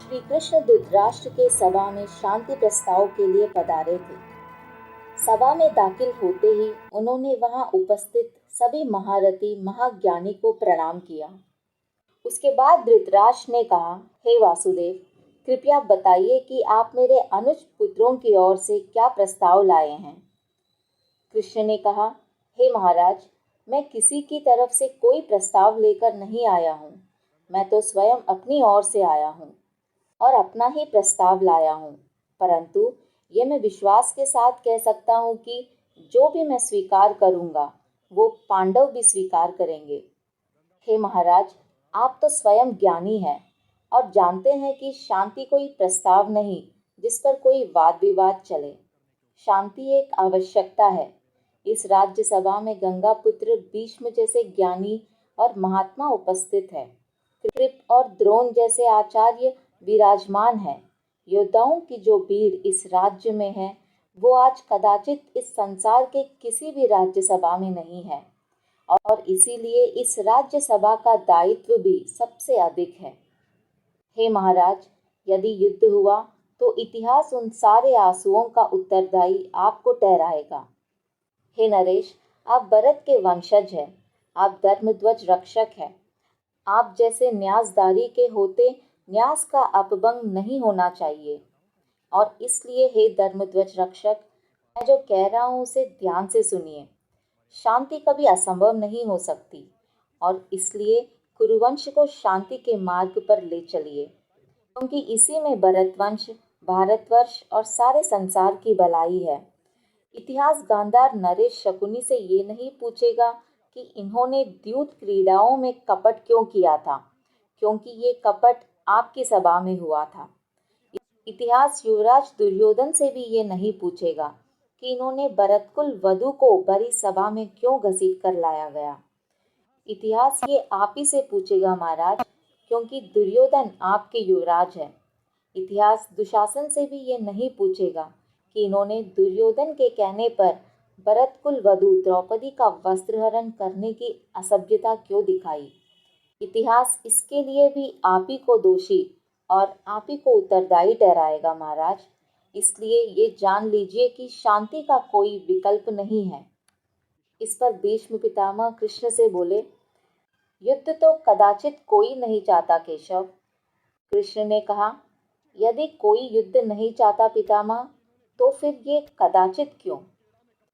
श्री कृष्ण धृतराष्ट्र के सभा में शांति प्रस्ताव के लिए पधारे थे। सभा में दाखिल होते ही उन्होंने वहां उपस्थित सभी महारथी महाज्ञानी को प्रणाम किया। उसके बाद धृतराष्ट्र ने कहा, हे वासुदेव, कृपया बताइए कि आप मेरे अनुज पुत्रों की ओर से क्या प्रस्ताव लाए हैं। कृष्ण ने कहा, हे महाराज, मैं किसी की तरफ से कोई प्रस्ताव लेकर नहीं आया हूँ। मैं तो स्वयं अपनी ओर से आया हूँ और अपना ही प्रस्ताव लाया हूँ, परंतु ये मैं विश्वास के साथ कह सकता हूँ कि जो भी मैं स्वीकार करूँगा वो पांडव भी स्वीकार करेंगे। हे महाराज, आप तो स्वयं ज्ञानी हैं और जानते हैं कि शांति कोई प्रस्ताव नहीं जिस पर कोई वाद विवाद चले। शांति एक आवश्यकता है। इस राज्यसभा में गंगा पुत्र भीष्म जैसे ज्ञानी और महात्मा उपस्थित है। कृप और द्रोण जैसे आचार्य विराजमान है। योद्धाओं की जो भीड़ इस राज्य में है वो आज कदाचित इस संसार के किसी भी राज्यसभा में नहीं है और इसीलिए इस राज्यसभा का दायित्व भी सबसे अधिक है। हे महाराज, यदि युद्ध हुआ तो इतिहास उन सारे आंसुओं का उत्तरदायी आपको ठहराएगा। हे नरेश, आप भरत के वंशज हैं, आप धर्मध्वज रक्षक हैं। आप जैसे न्यासदारी के होते न्यास का अपभंग नहीं होना चाहिए और इसलिए हे धर्मध्वज रक्षक, मैं जो कह रहा हूँ उसे ध्यान से सुनिए। शांति कभी असंभव नहीं हो सकती और इसलिए कुरुवंश को शांति के मार्ग पर ले चलिए, क्योंकि इसी में भरतवंश, भारतवर्ष और सारे संसार की भलाई है। इतिहास गांधार नरेश शकुनी से ये नहीं पूछेगा कि इन्होंने द्यूत क्रीड़ाओं में कपट क्यों किया था, क्योंकि ये कपट आपकी सभा में हुआ था। इतिहास युवराज दुर्योधन से भी ये नहीं पूछेगा कि इन्होंने भरतकुल वधु को भरी सभा में क्यों घसीट कर लाया गया। इतिहास ये आप ही से पूछेगा महाराज, क्योंकि दुर्योधन आपके युवराज है। इतिहास दुशासन से भी ये नहीं पूछेगा कि इन्होंने दुर्योधन के कहने पर भरतकुल वधु द्रौपदी का वस्त्रहरण करने की असभ्यता क्यों दिखाई। इतिहास इसके लिए भी आप ही को दोषी और आप ही को उत्तरदायी ठहराएगा महाराज। इसलिए ये जान लीजिए कि शांति का कोई विकल्प नहीं है। इस पर भीष्म पितामह कृष्ण से बोले, युद्ध तो कदाचित कोई नहीं चाहता केशव। कृष्ण ने कहा, यदि कोई युद्ध नहीं चाहता पितामह, तो फिर ये कदाचित क्यों।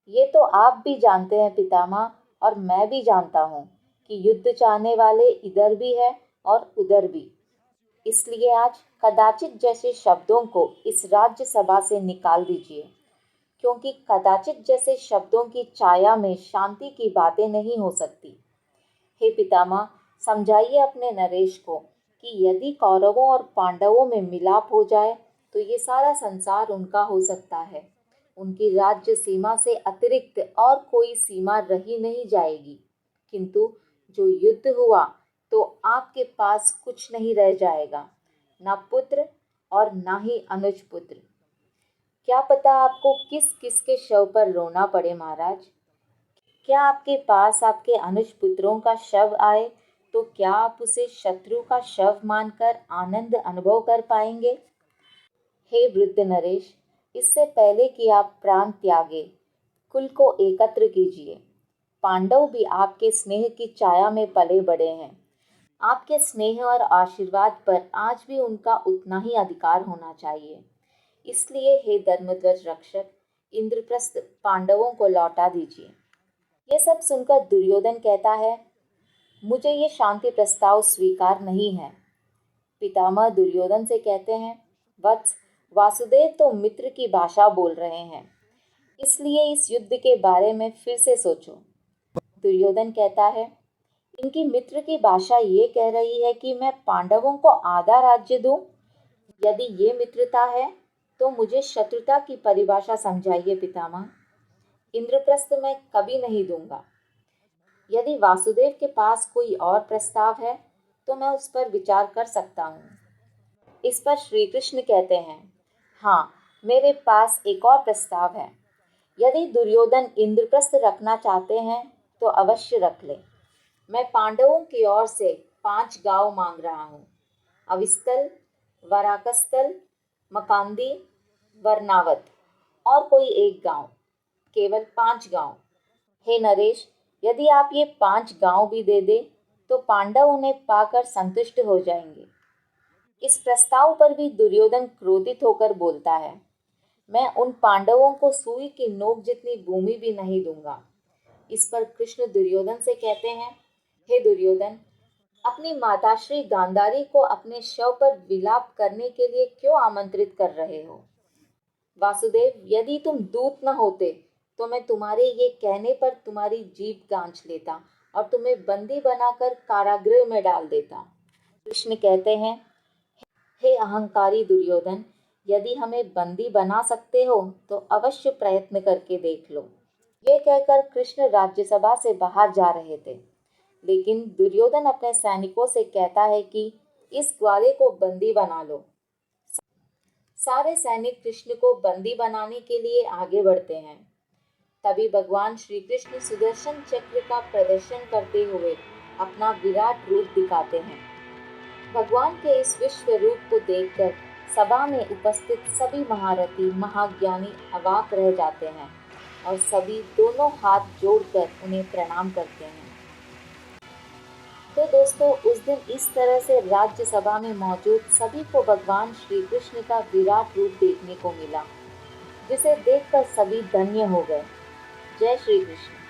ये तो आप भी जानते हैं पितामह, और मैं भी जानता हूँ कि युद्ध चाहने वाले इधर भी है और उधर भी। इसलिए आज कदाचित जैसे शब्दों को इस राज्यसभा से निकाल दीजिए, क्योंकि कदाचित जैसे शब्दों की छाया में शांति की बातें नहीं हो सकती। हे पितामह, समझाइए अपने नरेश को कि यदि कौरवों और पांडवों में मिलाप हो जाए तो ये सारा संसार उनका हो सकता है। उनकी राज्य सीमा से अतिरिक्त और कोई सीमा रही नहीं जाएगी, किंतु जो युद्ध हुआ तो आपके पास कुछ नहीं रह जाएगा, ना पुत्र और ना ही अनुज पुत्र। क्या पता आपको किस किस के शव पर रोना पड़े महाराज। क्या आपके पास आपके अनुज पुत्रों का शव आए तो क्या आप उसे शत्रु का शव मानकर आनंद अनुभव कर पाएंगे। हे वृद्ध नरेश, इससे पहले कि आप प्राण त्यागे, कुल को एकत्र कीजिए। पांडव भी आपके स्नेह की छाया में पले बड़े हैं। आपके स्नेह और आशीर्वाद पर आज भी उनका उतना ही अधिकार होना चाहिए। इसलिए हे धर्मध्वज रक्षक, इंद्रप्रस्थ पांडवों को लौटा दीजिए। ये सब सुनकर दुर्योधन कहता है, मुझे ये शांति प्रस्ताव स्वीकार नहीं है। पितामह दुर्योधन से कहते हैं, वत्स, वासुदेव तो मित्र की भाषा बोल रहे हैं, इसलिए इस युद्ध के बारे में फिर से सोचो। दुर्योधन कहता है, इनकी मित्र की भाषा ये कह रही है कि मैं पांडवों को आधा राज्य दूं। यदि ये मित्रता है तो मुझे शत्रुता की परिभाषा समझाइए पितामह। इंद्रप्रस्थ मैं कभी नहीं दूंगा। यदि वासुदेव के पास कोई और प्रस्ताव है तो मैं उस पर विचार कर सकता हूँ। इस पर श्री कृष्ण कहते हैं, हाँ, मेरे पास एक और प्रस्ताव है। यदि दुर्योधन इंद्रप्रस्थ रखना चाहते हैं तो अवश्य रख ले। मैं पांडवों की ओर से 5 गांव मांग रहा हूँ। अविस्तल, वराकस्थल, मकांदी, वर्नावत और कोई एक गांव, केवल 5 गांव। हे नरेश, यदि आप ये 5 गांव भी दे दे तो पांडव उन्हें पाकर संतुष्ट हो जाएंगे। इस प्रस्ताव पर भी दुर्योधन क्रोधित होकर बोलता है, मैं उन पांडवों को सुई की नोक जितनी भूमि भी नहीं दूंगा। इस पर कृष्ण दुर्योधन से कहते हैं, हे दुर्योधन, अपनी माताश्री गांधारी को अपने शव पर विलाप करने के लिए क्यों आमंत्रित कर रहे हो? वासुदेव, यदि तुम दूत न होते तो मैं तुम्हारे ये कहने पर तुम्हारी जीभ गांच लेता और तुम्हें बंदी बनाकर कारागृह में डाल देता। कृष्ण कहते हैं, हे अहंकारी दुर्योधन, यदि हमें बंदी बना सकते हो तो अवश्य प्रयत्न करके देख लो। ये कहकर कृष्ण राज्यसभा से बाहर जा रहे थे, लेकिन दुर्योधन अपने सैनिकों से कहता है कि इस ग्वाले को बंदी बना लो। सारे सैनिक कृष्ण को बंदी बनाने के लिए आगे बढ़ते हैं। तभी भगवान श्री कृष्ण सुदर्शन चक्र का प्रदर्शन करते हुए अपना विराट रूप दिखाते हैं। भगवान के इस विश्व रूप को देखकर सभा में उपस्थित सभी महारथी महाज्ञानी अवाक रह जाते हैं और सभी दोनों हाथ जोड़कर उन्हें प्रणाम करते हैं। तो दोस्तों, उस दिन इस तरह से राज्यसभा में मौजूद सभी को भगवान श्री कृष्ण का विराट रूप देखने को मिला, जिसे देखकर सभी धन्य हो गए। जय श्री कृष्ण।